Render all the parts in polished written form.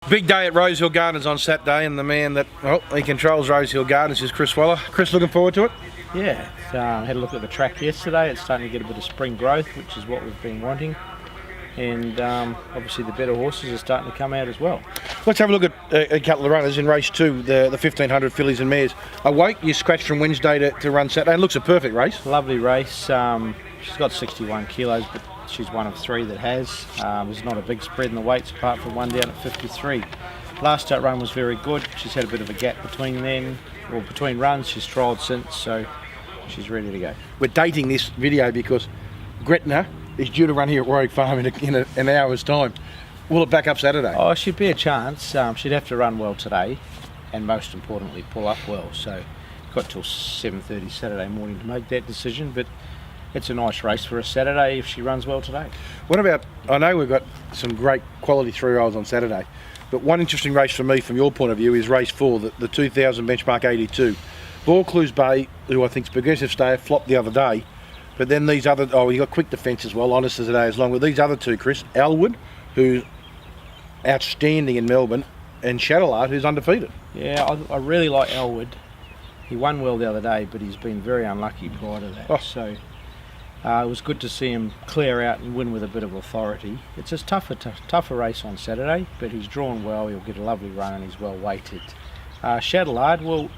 Big day at Rosehill Gardens on Saturday, and the man that, well, he controls Rosehill Gardens is Chris Weller. Chris, looking forward to it? Yeah, had a look at the track yesterday. It's starting to get a bit of spring growth, which is what we've been wanting. And obviously the better horses are starting to come out as well. Let's have a look at a couple of runners in race 2, the 1500 fillies and mares. Awake, you scratched from Wednesday to run Saturday. It looks a perfect race. Lovely race. She's got 61 kilos, but she's one of 3 that has. There's not a big spread in the weights apart from one down at 53. Last start run was very good. She's had a bit of a gap between runs. She's trialled since, so she's ready to go. We're dating this video because Gretna is due to run here at Warwick Farm in an hour's time. Will it back up Saturday? Oh, she'd be a chance. She'd have to run well today, and most importantly, pull up well. So, got till 7:30 Saturday morning to make that decision. But it's a nice race for a Saturday if she runs well today. What about? I know we've got some great quality 3-year-olds on Saturday, but one interesting race for me, from your point of view, is race 4, the 2000 benchmark 82. Vaucluse Bay, who I think is progressive stayer, flopped the other day. But then these other, you got Quick Defence as well, Honest as a Day, as long with these other 2, Chris. Elwood, who's outstanding in Melbourne, and Shadowlard, who's undefeated. Yeah, I really like Elwood. He won well the other day, but he's been very unlucky prior to that. So it was good to see him clear out and win with a bit of authority. It's a tougher race on Saturday, but he's drawn well. He'll get a lovely run and he's well weighted. Shadowlard, well,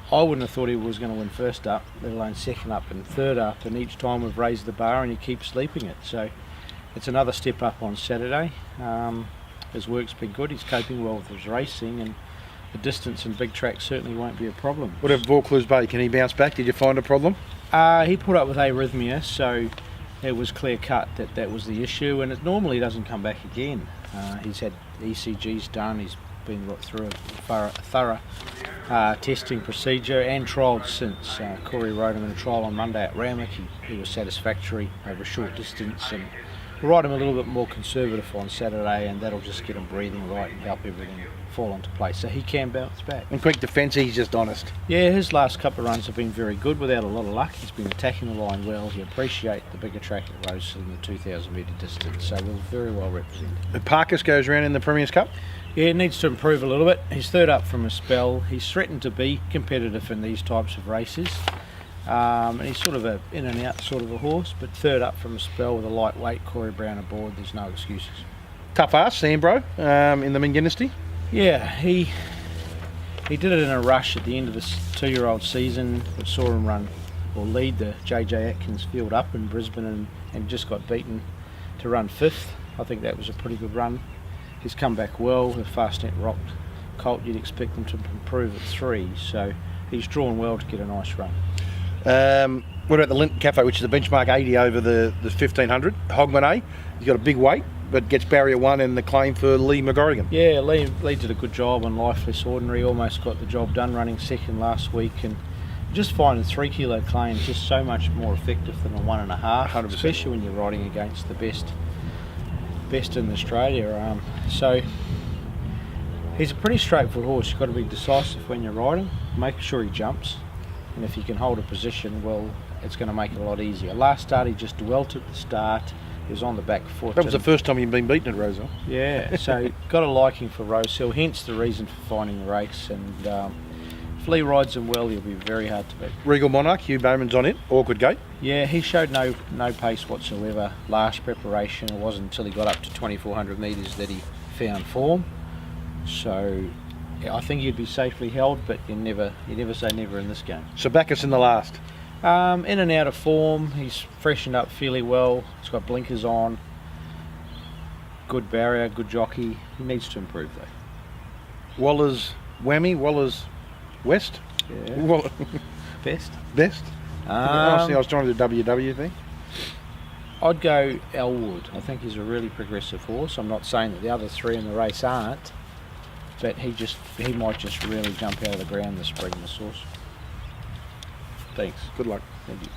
I wouldn't have thought he was going to win first up, let alone second up and third up, and each time we've raised the bar and he keeps sleeping it. So it's another step up on Saturday. His work's been good, he's coping well with his racing, and the distance and big tracks certainly won't be a problem. What about Vaucluse Bay? Can he bounce back? Did you find a problem? He put up with arrhythmia, so it was clear cut that was the issue, and it normally doesn't come back again. He's had ECGs done, he's been through a thorough testing procedure and trialled since. Corey rode him in a trial on Monday at Ramwick. He was satisfactory over a short distance, and we'll ride him a little bit more conservative on Saturday, and that'll just get him breathing right and help everything fall into place, so he can bounce back. And Quick Defence, he's just honest. Yeah, his last couple of runs have been very good without a lot of luck. He's been attacking the line well. He appreciates the bigger track at Rosehill in the 2,000 metre distance, so we're very well represented. Parkus goes around in the Premier's Cup? Yeah, needs to improve a little bit. He's third up from a spell. He's threatened to be competitive in these types of races. And he's sort of a in and out sort of a horse, but third up from a spell with a lightweight Corey Brown aboard, there's no excuses. Tough ass, Sambro, in the Ming Dynasty. Yeah, he did it in a rush at the end of this 2-year-old season. We saw him lead the JJ Atkins field up in Brisbane and just got beaten to run 5th. I think that was a pretty good run. He's come back well. The Fastnet rocked colt, you'd expect them to improve at 3, so he's drawn well to get a nice run. What about the Linton Cafe, which is a benchmark 80 over the 1500? Hogman A, he's got a big weight, but gets barrier 1 and the claim for Lee McGorrigan. Yeah, Lee did a good job on Lifeless Ordinary, almost got the job done running second last week, and just finding 3 kilo claims just so much more effective than a 1.5, 100%. Especially when you're riding against the best in Australia. So he's a pretty straightforward horse. You've got to be decisive when you're riding, make sure he jumps, and if you can hold a position, well, it's going to make it a lot easier. Last start he just dwelt at the start. He was on the back foot. That was the first time you'd been beaten at Rosehill. Yeah, so got a liking for Rosehill, hence the reason for finding the race. And if Lee rides him well, he'll be very hard to beat. Regal Monarch, Hugh Bowman's on it, awkward gate. Yeah, he showed no pace whatsoever last preparation. It wasn't until he got up to 2,400 metres that he found form. So yeah, I think he'd be safely held, but you never say never in this game. So Bacchus in the last. In and out of form, he's freshened up fairly well. He's got blinkers on. Good barrier, good jockey. He needs to improve though. Waller's West? Yeah. Best? I was trying to do WW thing. I'd go Elwood. I think he's a really progressive horse. I'm not saying that the other 3 in the race aren't, but he might just really jump out of the ground this spring, this horse. Thanks. Good luck. Thank you.